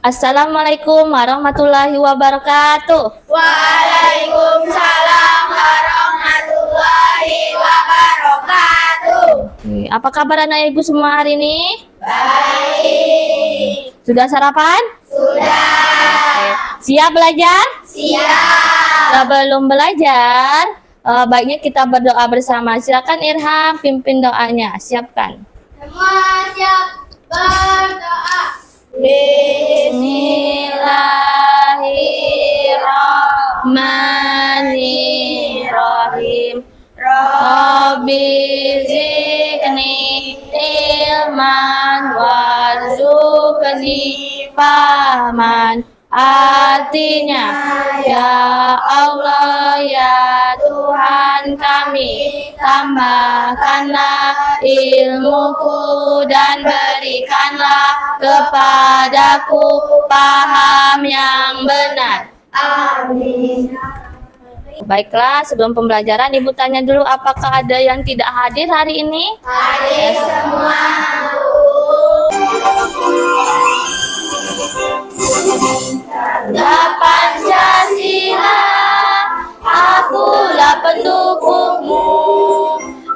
Assalamualaikum warahmatullahi wabarakatuh. Waalaikumsalam warahmatullahi wabarakatuh. Apa kabar anak ibu semua hari ini? Baik. Sudah sarapan? Sudah. Siap belajar? Siap. Sebelum belajar, baiknya kita berdoa bersama. Silakan Irham pimpin doanya. Siapkan. Semua siap berdoa. Bismillahirrahmanirrahim. Rabbi zidni ilman warzuqni fahman. Artinya, ya Allah, ya Tuhan kami, tambahkanlah ilmuku dan berikanlah kepadaku paham yang benar. Amin. Baiklah, sebelum pembelajaran Ibu tanya dulu apakah ada yang tidak hadir hari ini? Hadir semua. Sabda Pancasila, akulah pendukungmu,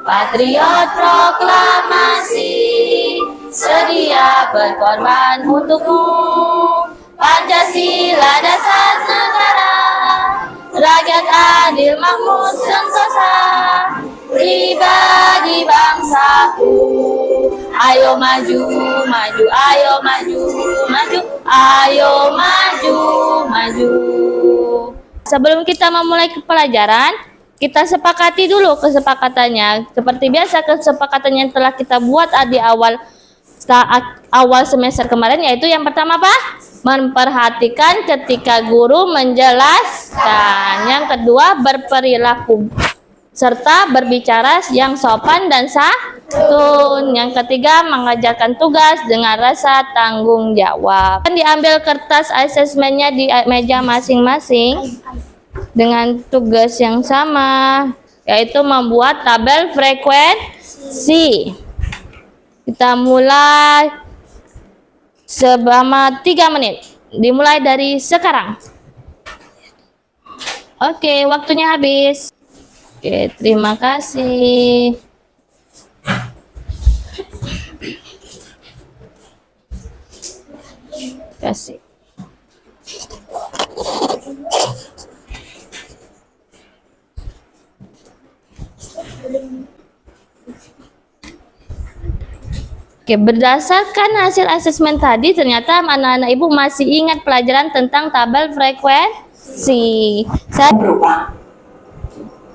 patriot proklamasi, sedia berkorban untukmu. Pancasila dasar negara, rakyat adil makmur sentosa, pribadi bangsaku. Ayo maju, maju, ayo maju, maju, ayo maju, maju. Sebelum kita memulai pelajaran, kita sepakati dulu kesepakatannya. Seperti biasa, kesepakatan yang telah kita buat di saat awal semester kemarin, yaitu yang pertama apa? Memperhatikan ketika guru menjelaskan. Yang kedua, berperilaku serta berbicara yang sopan dan santun. Yang ketiga, mengajarkan tugas dengan rasa tanggung jawab. Dan diambil kertas asesmennya di meja masing-masing dengan tugas yang sama, yaitu membuat tabel frekuensi. Kita mulai selama 3 menit. Dimulai dari sekarang. Oke, waktunya habis. Oke, terima kasih. Kasih. Oke, berdasarkan hasil asesmen tadi, ternyata anak-anak ibu masih ingat pelajaran tentang tabel frekuensi. Saya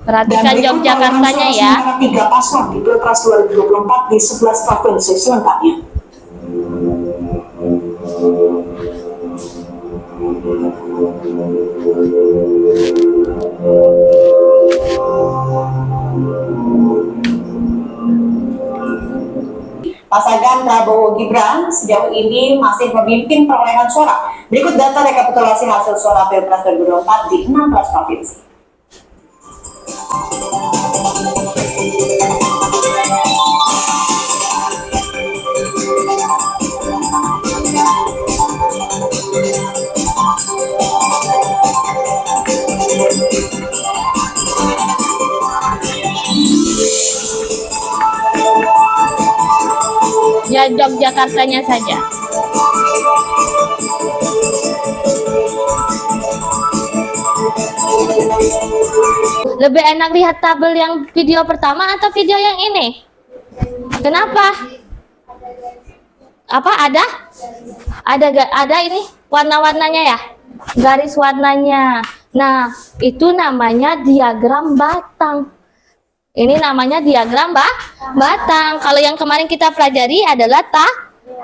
perhatikan Yogyakartanya ya. 3 paslon di Pilpres 2024 di 11 provinsi selengkapnya. Pasangan Prabowo Gibran sejauh ini masih memimpin perolehan suara. Berikut data rekapitulasi hasil suara Pilpres 2024 di 16 provinsi. Ya, Yogyakartanya saja. Lebih enak lihat tabel yang video pertama atau video yang ini? Kenapa? Apa ada? Ada ini warna-warnanya ya? Garis warnanya. Nah, itu namanya diagram batang. Ini namanya diagram batang. Kalau yang kemarin kita pelajari adalah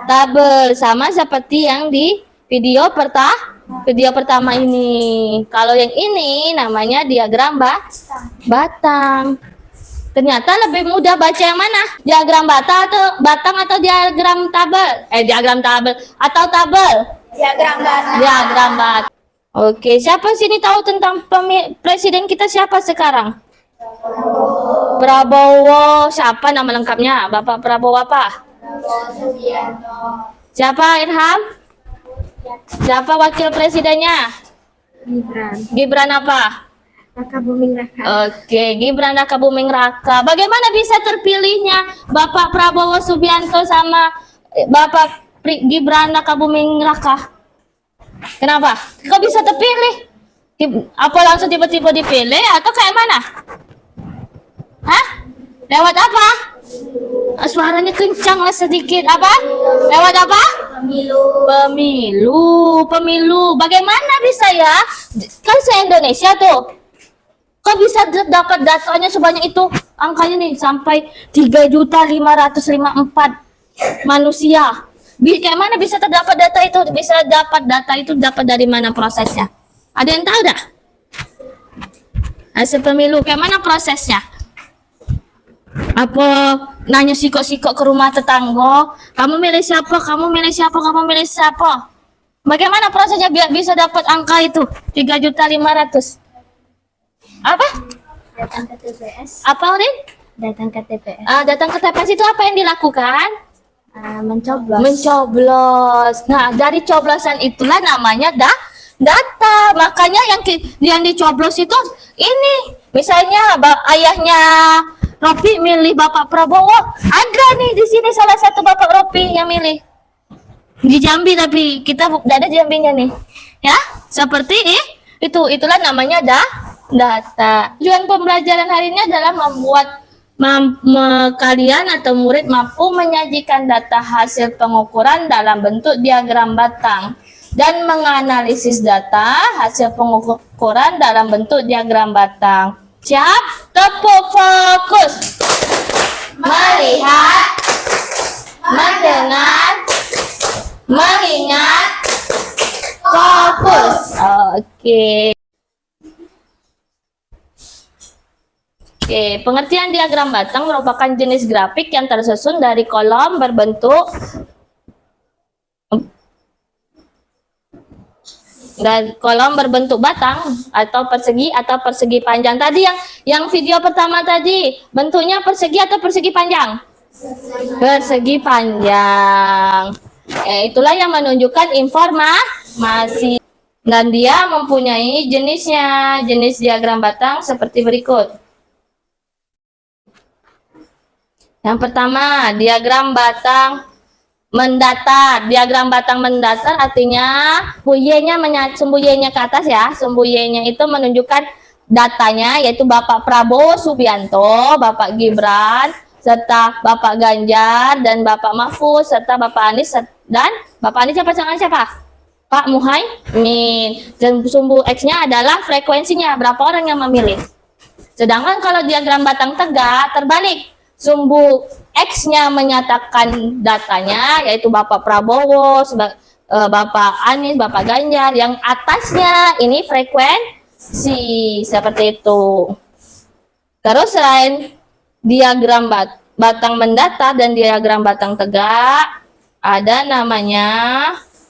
tabel, sama seperti yang di video pertama ini. Kalau yang ini namanya diagram batang. Ternyata lebih mudah baca yang mana? Diagram batang atau diagram tabel? Diagram tabel atau tabel? Diagram batang. Diagram batang. Oke, siapa sini tahu tentang presiden kita siapa sekarang? Prabowo. Siapa nama lengkapnya? Bapak Prabowo apa? Prabowo Subianto. Siapa Irham? Siapa wakil presidennya? Gibran apa? Raka Buming Raka. Oke, Gibran Raka Buming Raka. Bagaimana bisa terpilihnya Bapak Prabowo Subianto sama Bapak Gibran Raka Buming Raka? Kenapa? Kok bisa terpilih? Apa langsung tiba-tiba dipilih atau kayak mana? Hah? Lewat apa? Suaranya kencang lah sedikit. Apa? Lewat apa? Pemilu. Bagaimana bisa ya? Kan se-Indonesia tuh. Kok bisa dapat datanya sebanyak itu? Angkanya nih sampai 3.554 manusia. Kayak mana bisa terdapat data itu? Bisa dapat data itu dapat dari mana prosesnya? Ada yang tahu dah? Hasil pemilu, kayak mana prosesnya? Apa nanya sikok-sikok ke rumah tetangga? Kamu milih siapa? Kamu milih siapa? Kamu milih siapa? Bagaimana prosesnya biar bisa dapat angka itu? 3.500. Apa? Datang ke TPS. Apa, Rin? Datang ke TPS. Datang ke TPS itu apa yang dilakukan? Mencoblos. Mencoblos. Nah, dari coblosan itulah namanya data. Makanya yang dicoblos itu ini. Misalnya ayahnya Ropi milih Bapak Prabowo. Ada nih di sini salah satu Bapak Ropi yang milih. Di Jambi tapi kita tidak ada Jambinya nih. Ya, seperti itulah namanya data. Tujuan pembelajaran hari ini adalah membuat kalian atau murid mampu menyajikan data hasil pengukuran dalam bentuk diagram batang dan menganalisis data hasil pengukuran dalam bentuk diagram batang. Siap? Tepuk fokus. Melihat, mendengar, mengingat, fokus. Oke. Oke, pengertian diagram batang merupakan jenis grafik yang tersusun dari kolom berbentuk batang atau persegi panjang. Tadi yang video pertama tadi bentuknya persegi atau persegi panjang? Persegi panjang. Itulah yang menunjukkan informasi dan dia mempunyai jenisnya. Jenis diagram batang seperti berikut. Yang pertama, diagram batang mendatar. Diagram batang mendatar artinya sumbu Y-nya ke atas ya. Sumbu Y-nya itu menunjukkan datanya yaitu Bapak Prabowo Subianto, Bapak Gibran, serta Bapak Ganjar dan Bapak Mahfud serta Bapak Anies dan Bapak Anies pasangan siapa? Pak Muhaimin. Dan sumbu X-nya adalah frekuensinya, berapa orang yang memilih. Sedangkan kalau diagram batang tegak terbalik. Sumbu X-nya menyatakan datanya, yaitu Bapak Prabowo, Bapak Anies, Bapak Ganjar. Yang atasnya ini frekuensi, seperti itu. Terus selain diagram batang mendatar dan diagram batang tegak, ada namanya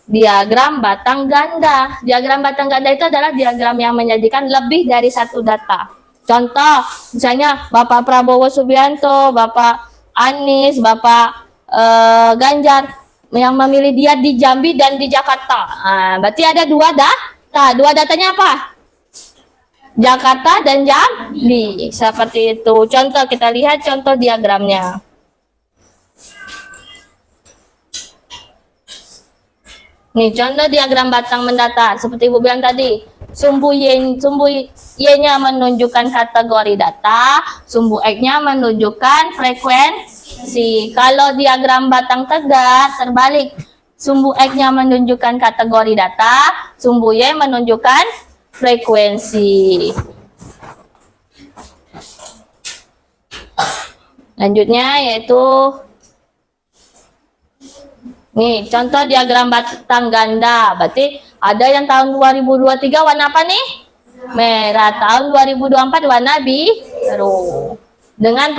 diagram batang ganda. Diagram batang ganda itu adalah diagram yang menyajikan lebih dari satu data. Contoh, misalnya Bapak Prabowo Subianto, Bapak Anies, Bapak Ganjar yang memilih dia di Jambi dan di Jakarta. Berarti ada dua data. Dua datanya apa? Jakarta dan Jambi. Seperti itu. Contoh, kita lihat contoh diagramnya. Nih, contoh diagram batang mendatar. Seperti Ibu bilang tadi. Sumbu Y-nya menunjukkan kategori data, sumbu X-nya menunjukkan frekuensi. Kalau diagram batang tegak terbalik, sumbu X-nya menunjukkan kategori data, sumbu Y menunjukkan frekuensi. Lanjutnya yaitu nih, contoh diagram batang ganda. Berarti ada yang tahun 2023 warna apa nih? Merah. Tahun 2024 warna biru. Dengan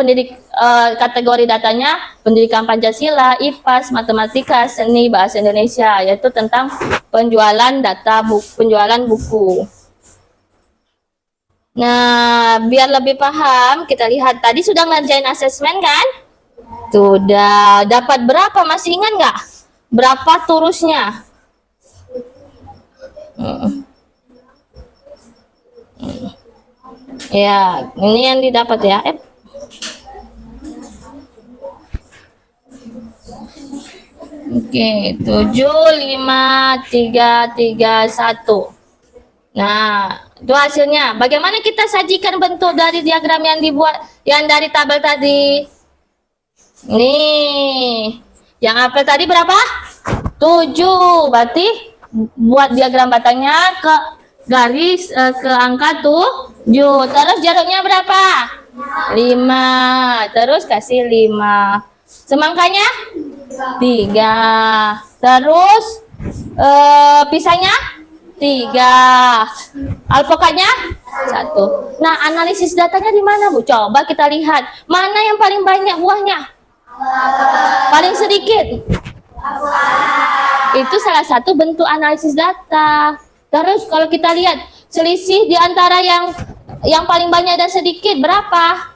kategori datanya pendidikan Pancasila, IPAS, matematika, seni, bahasa Indonesia, yaitu tentang penjualan penjualan buku. Nah, biar lebih paham, kita lihat tadi sudah ngerjain asesmen kan? Sudah. Dapat berapa? Masih ingat nggak? Berapa turusnya? Mm. Ya, ini yang didapat ya. Oke, 7, 5, 3, 3, 1. Nah, itu hasilnya. Bagaimana kita sajikan bentuk dari diagram yang dibuat, yang dari tabel tadi? Nih, yang apel tadi berapa? 7. Berarti buat diagram batangnya ke garis ke angka 7. Terus jaraknya berapa? 5. Terus kasih 5. Semangkanya 3. Terus pisangnya 3. Alpukatnya 1. Nah, analisis datanya di mana, Bu? Coba kita lihat. Mana yang paling banyak buahnya? Paling sedikit? Itu salah satu bentuk analisis data. Terus kalau kita lihat selisih di antara yang paling banyak dan sedikit berapa?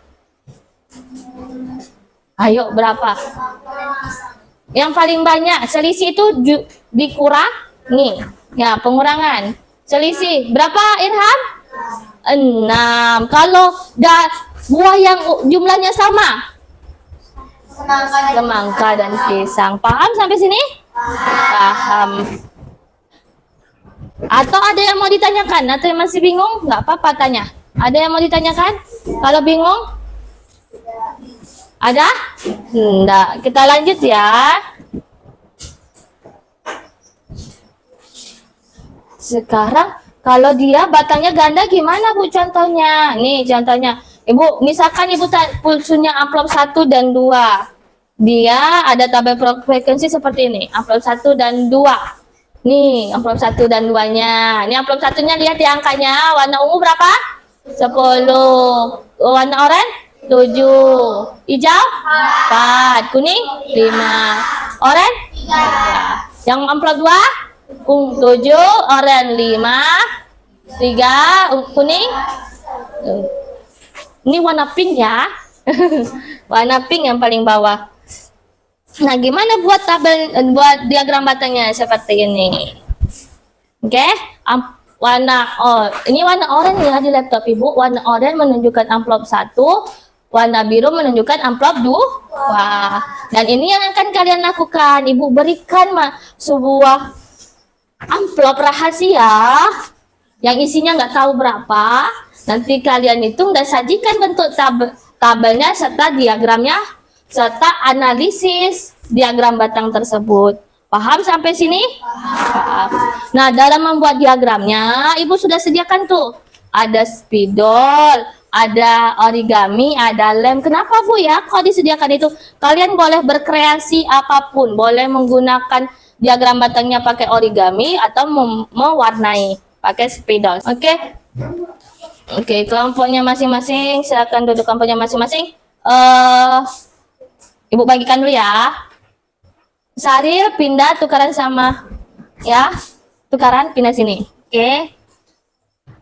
Ayo, berapa? Yang paling banyak selisih itu dikurangi. Ya, pengurangan. Selisih berapa, Irham? 6. Kalau buah yang jumlahnya sama? Semangka dan pisang. Paham sampai sini? Paham. Atau ada yang mau ditanyakan? Atau yang masih bingung? Nggak apa-apa tanya. Ada yang mau ditanyakan? Kalau bingung? Ada? Enggak. Kita lanjut ya. Sekarang kalau dia batangnya ganda gimana, Bu, contohnya? Nih contohnya. Ibu, misalkan Ibu punya amplop 1 dan 2. Dia ada tabel frekuensi seperti ini. Amplop 1 dan 2. Nih, amplop 1 dan 2-nya. Ini amplop 1-nya, lihat ya angkanya. Warna ungu berapa? 10. Warna oranye? 7. Hijau? 4. Kuning? 5. Oranye? 3. Yang amplop 2? 7. Oranye 5. 3. Kuning? Ini warna pink ya. Warna pink yang paling bawah. Nah, gimana buat diagram batangnya seperti ini? Oke, ini warna oranye ya di laptop Ibu. Warna oranye menunjukkan amplop 1, warna biru menunjukkan amplop 2. Dan ini yang akan kalian lakukan. Ibu berikan sebuah amplop rahasia yang isinya nggak tahu berapa. Nanti kalian hitung dan sajikan bentuk tabelnya serta diagramnya serta analisis diagram batang tersebut. Paham sampai sini? Paham. Nah, dalam membuat diagramnya, Ibu sudah sediakan tuh. Ada spidol, ada origami, ada lem. Kenapa, Bu, ya? Kok disediakan itu? Kalian boleh berkreasi apapun. Boleh menggunakan diagram batangnya pakai origami atau mewarnai pakai spidol. Oke? Oke, kelompoknya masing-masing. Silakan duduk kelompoknya masing-masing. Ibu bagikan dulu ya. Saril pindah tukaran sama ya. Tukaran pindah sini. Oke.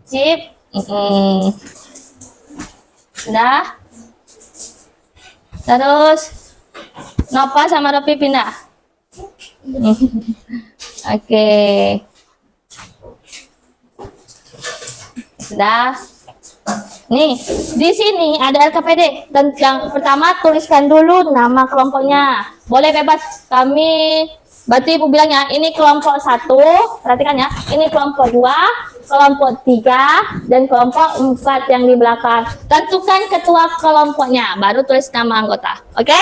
Sip. Pindah. Terus Nova sama Ropi pindah. Oke. Sudah. Nih, di sini ada LKPD. Dan yang pertama tuliskan dulu nama kelompoknya. Boleh bebas. Berarti Ibu bilang ya, ini kelompok 1, perhatikan ya. Ini kelompok 2, kelompok 3, dan kelompok 4 yang di belakang. Tentukan ketua kelompoknya, baru tulis nama anggota. Oke?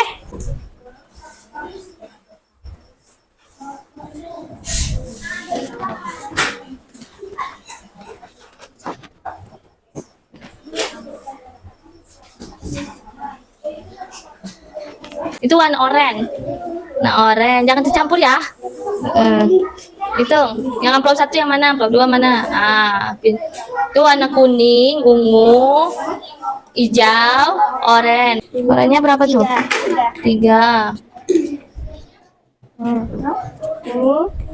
Itu warna oranye. Nah, oranye jangan tercampur ya. Itu yang amplop 1 yang mana, amplop 2 mana? Itu warna kuning, ungu, hijau, oranye. Oranye berapa tuh? 3.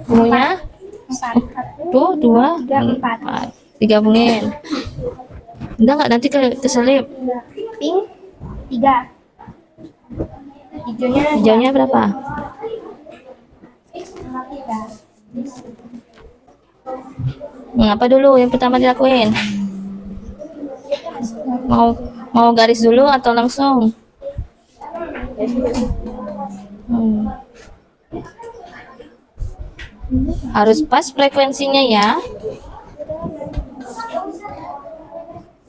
Ungunya? Tuh 2, 4. 3 bungin. Udah nggak, nanti keselip. Pink 3. Hijaunya berapa? 3. Apa dulu yang pertama dilakuin? Mau garis dulu atau langsung? Harus pas frekuensinya ya.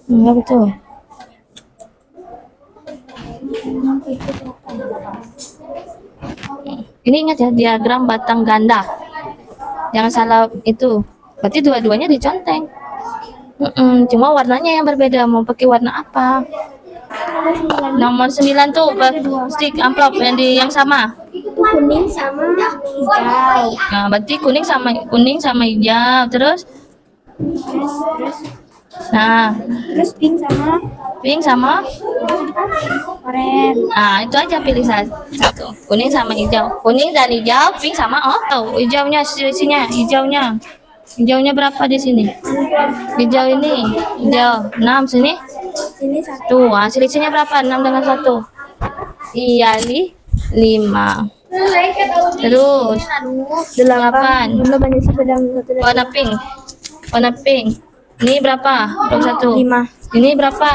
Ya betul. Ini ingat ya, diagram batang ganda. Jangan salah itu. Berarti dua-duanya diconteng. Cuma warnanya yang berbeda. Mau pakai warna apa? Nomor 9 tuh stick amplop yang sama. Kuning sama hijau. Nah, berarti kuning sama hijau. Terus nah, Terus pink sama oranye. nah itu aja pilih satu. Kuning sama hijau. Kuning dan hijau, pink sama hijaunya selisihnya, hijaunya berapa di sini? Hijau ini, hijau 6 sini. Sini satu. Tuh, selisihnya berapa? 6 dengan 1. Iya, 5. Terus 8. Banyak sih pedang satu dan Warna pink. Warna pink. Ini berapa? 21. 5. Ini berapa?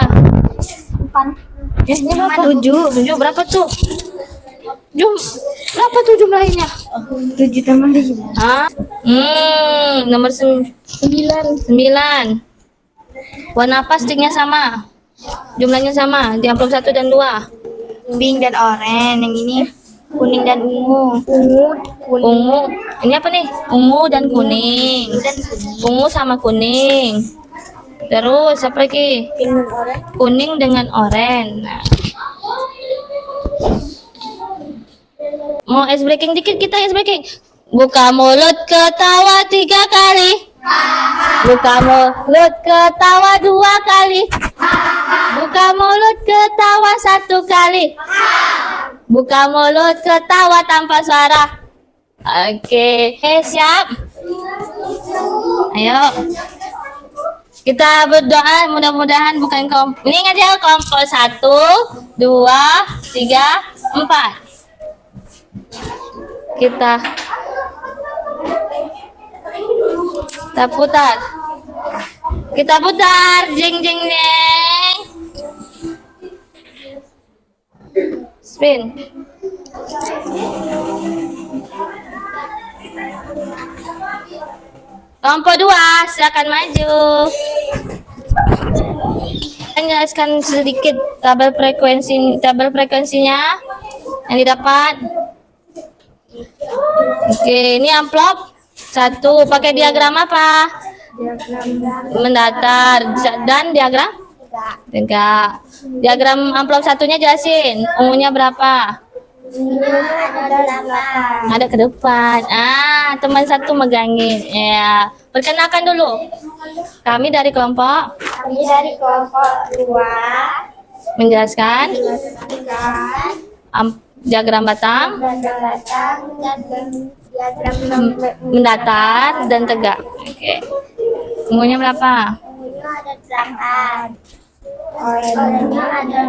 4. Ini berapa? 7 berapa tuh? Berapa tuh jumlahnya? 7 tambah 5. Ah, nomor 9. Warna apa sticknya sama? Jumlahnya sama di amplop 1 dan 2. Pink dan oranye. Yang ini kuning dan ungu. Ungu. Ini apa nih? Ungu dan kuning. Ungu sama kuning. Terus apa lagi? Pink dan oranye. Kuning dengan oranye. Nah. Mau ice breaking dikit, kita ice breaking. Buka mulut ketawa 3 kali. Buka mulut ketawa 2 kali. Buka mulut ketawa 1 kali. Buka mulut ketawa tanpa suara. Oke, siap? Ayo. Kita berdoa mudah-mudahan bukan kelompok. Ini ingat ya, kelompok 1, 2, 3, 4. Kita putar. Kita putar, jeng jeng jeng. Spin. Kelompok 2, silakan maju. Jelaskan sedikit tabel frekuensinya yang didapat. Oke, ini amplop 1 pakai diagram apa? Mendatar dan diagram? Tegak. Diagram amplop 1-nya jelasin. Ungunya berapa? Ada ke depan. Teman satu megangin. Ya, perkenalkan dulu. Kami dari kelompok 2 menjelaskan diagram batang, mendatar dan tegak. Oke. Ungunya berapa? ada 8. Oranye ada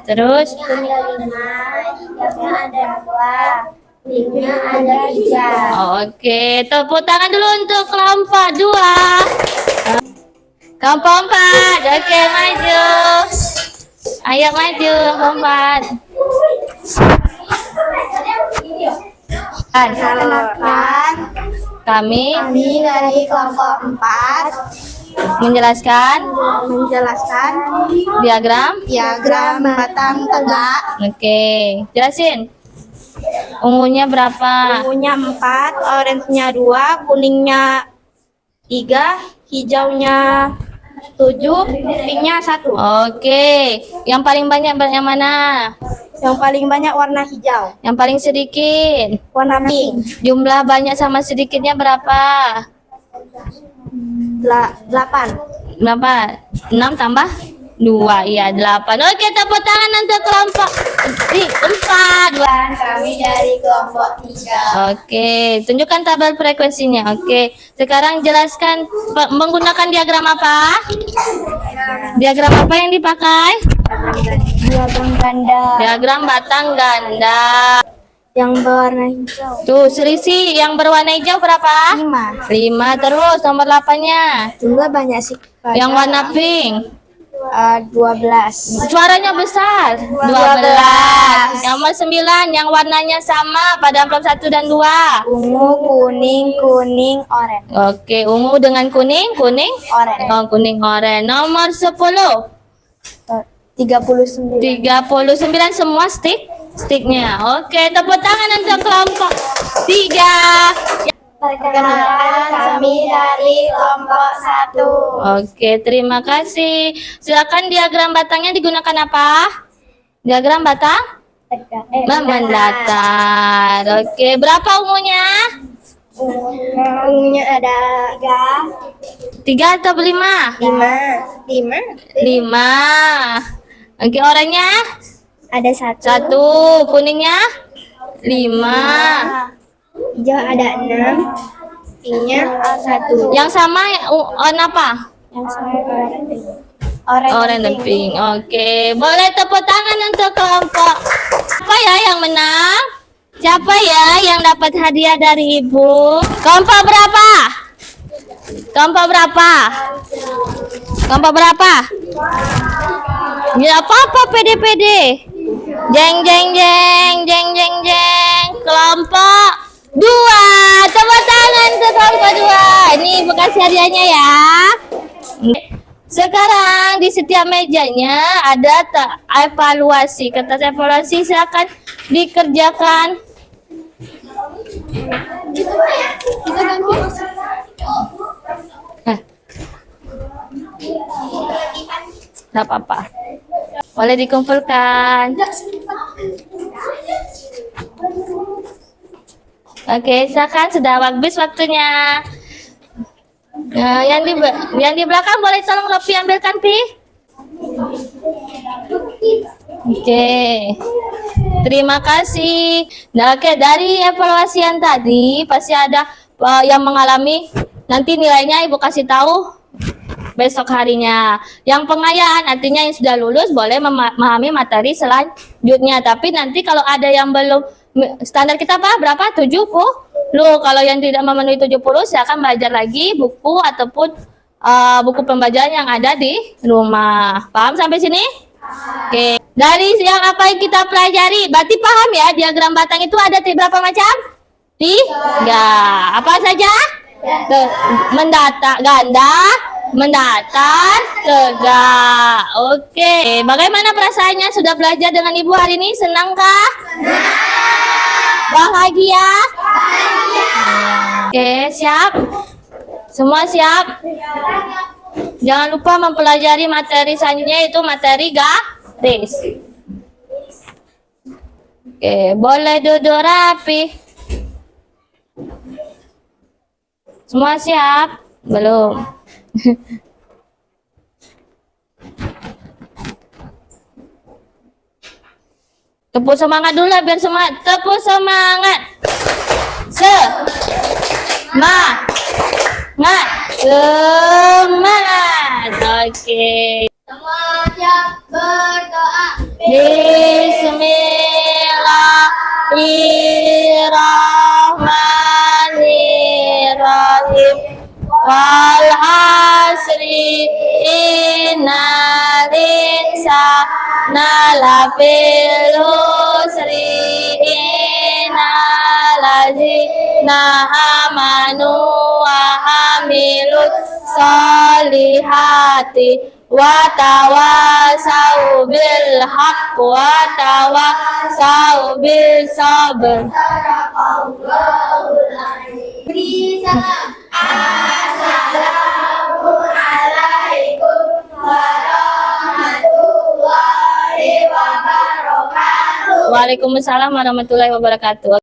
4. Terus Ada 5. Hijaunya ada 2. Pinknya ada 3. oke, tepuk tangan dulu untuk kelompok 2. Kelompok 4. Oke, maju. Ayo maju kelompok 4. Perkenalkan, Kami kami dari kelompok 4 menjelaskan menjelaskan diagram. diagram batang tegak. Oke, jelasin. Ungunya berapa? Ungunya 4, oranye-nya 2, kuningnya 3, hijaunya 7, pinknya 1. Oke, yang paling banyak yang mana? Yang paling banyak warna hijau. Yang paling sedikit? Warna pink. Jumlah banyak sama sedikitnya berapa? 8. Berapa? 6 tambah 2, iya 8. Oke, tepuk tangan untuk kelompok 4. Kami dari kelompok 3. Oke, tunjukkan tabel frekuensinya. Oke, sekarang jelaskan menggunakan diagram apa? Diagram apa yang dipakai? Diagram ganda. Diagram batang ganda. Yang berwarna hijau. Tuh, selisih yang berwarna hijau berapa? 5. 5. Terus nomor 8-nya. Jumlah banyak sih. Yang warna pink. 12. Suaranya besar. 12. Nomor 9 yang warnanya sama pada amplop 1 dan 2. Ungu, kuning, oranye. Oke, ungu dengan kuning, Oranye. oh, kuning oranye. Nomor 10. 39. 39 semua sticknya. Oke, tepuk tangan untuk kelompok 3. Perkenalkan, kami dari kelompok 1. Oke, terima kasih. Silakan diagram batangnya digunakan apa? Diagram batang? Mendatar. Oke, berapa ungunya? Ungunya ada 3 atau 5? 5. 5. Oke, oranye? Ada 1. 1. Kuningnya? 5. Hijau ada 6. Pinknya 1. Yang sama warna apa? Yang sama oranye. Oranye dan pink. Oke, boleh tepuk tangan untuk kelompok. Siapa ya yang menang? Siapa ya yang dapat hadiah dari ibu? Kelompok berapa? Kelompok berapa? Kelompok berapa? Ya apa-apa, pede-pede. Jeng jeng jeng jeng jeng jeng. Kelompok 2. Tepuk tangan untuk kelompok 2. Ini ibu kasih hadiahnya ya. Sekarang di setiap mejanya ada evaluasi. Kertas evaluasi silakan dikerjakan. Tidak apa-apa. Boleh dikumpulkan. Oke, silakan sudah habis waktunya. Nah, yang di belakang boleh tolong Lopi ambilkan, Pi. Oke. Terima kasih. Nah, oke, dari evaluasi yang tadi pasti ada yang mengalami, nanti nilainya Ibu kasih tahu besok harinya. Yang pengayaan artinya yang sudah lulus boleh memahami materi selanjutnya. Tapi nanti kalau ada yang belum, standar kita apa? Berapa? 70. Kalau yang tidak memenuhi 70 silakan belajar lagi buku ataupun buku pembelajaran yang ada di rumah. Paham sampai sini? Oke. Dari yang apa yang kita pelajari, berarti paham ya diagram batang itu ada berapa macam? 3. Apa saja? Mendatar, ganda, mendatar, tegak. Oke. Bagaimana perasaannya sudah belajar dengan Ibu hari ini? Senangkah? Bahagia? Oke, siap? Semua siap? Jangan lupa mempelajari materi selanjutnya, itu materi garis. Oke, boleh duduk rapi. Semua siap? Belum. Tepuk semangat dulu biar semangat. Tepuk semangat. Semangat. Semangat. Oke. Semua siap berdoa. Bismillahirrahmanirrahim. Wal asri innal insana lafil husri innal ladzina amanu wa amilus solihati wa tawasau bil haqq wa tawasau bil sabr. Assalamualaikum warahmatullahi wabarakatuh. Waalaikumsalam warahmatullahi wabarakatuh.